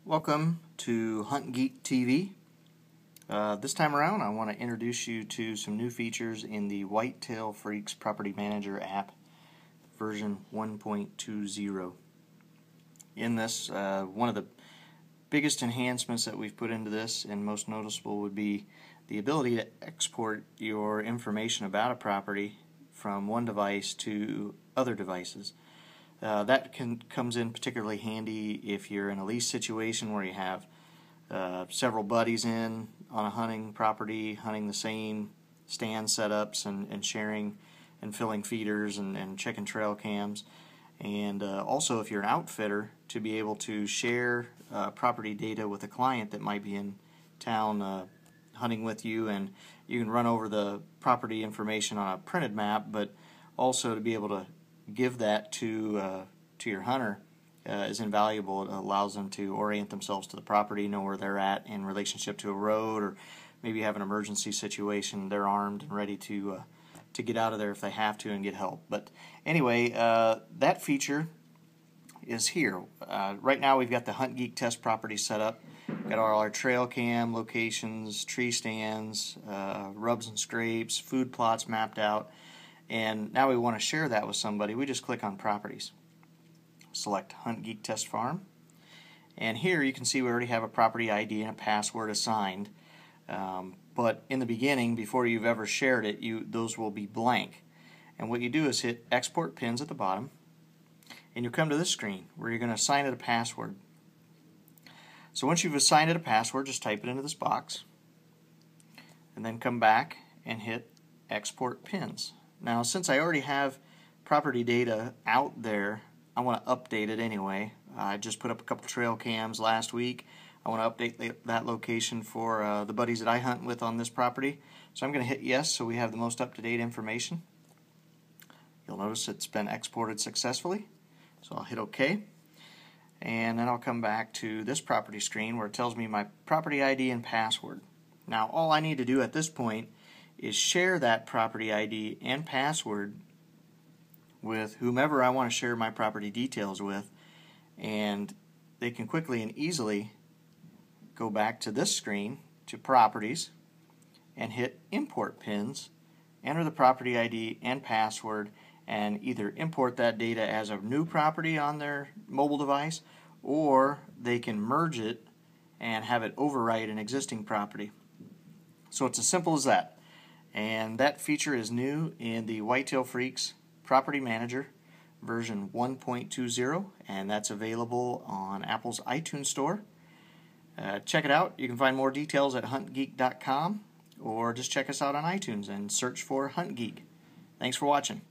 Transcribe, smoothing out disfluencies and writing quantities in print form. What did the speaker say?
Welcome to Hunt Geek TV. This time around I want to introduce you to some new features in the Whitetail Freaks Property Manager app version 1.20. In this, one of the biggest enhancements that we've put into this, and most noticeable, would be the ability to export your information about a property from one device to other devices. That comes in particularly handy if you're in a lease situation where you have several buddies in on a hunting property, hunting the same stand setups and sharing and filling feeders and checking trail cams. And also if you're an outfitter, to be able to share property data with a client that might be in town hunting with you, and you can run over the property information on a printed map, but also to be able to give that to your hunter is invaluable. It allows them to orient themselves to the property, know where they're at in relationship to a road, or maybe you have an emergency situation, they're armed and ready to get out of there if they have to and get help. But anyway, that feature is here. Right now we've got the Hunt Geek test property set up. Got all our trail cam locations, tree stands, rubs and scrapes, food plots mapped out. And now we want to share that with somebody. We just click on Properties. Select Hunt Geek Test Farm. And here you can see we already have a property ID and a password assigned. But in the beginning, before you've ever shared it, those will be blank. And what you do is hit Export Pins at the bottom. And you'll come to this screen where you're going to assign it a password. So once you've assigned it a password, just type it into this box. And then come back and hit Export Pins. Now, since I already have property data out there, I want to update it anyway. I just put up a couple trail cams last week. I want to update that location for the buddies that I hunt with on this property. So I'm going to hit yes so we have the most up-to-date information. You'll notice it's been exported successfully. So I'll hit OK. And then I'll come back to this property screen where it tells me my property ID and password. Now, all I need to do at this point is share that property ID and password with whomever I want to share my property details with, and they can quickly and easily go back to this screen to Properties and hit Import Pins, enter the property ID and password, and either import that data as a new property on their mobile device, or they can merge it and have it overwrite an existing property. So it's as simple as that. And that feature is new in the Whitetail Freaks Property Manager version 1.20, and that's available on Apple's iTunes Store. Check it out. You can find more details at huntgeek.com, or just check us out on iTunes and search for Hunt Geek. Thanks for watching.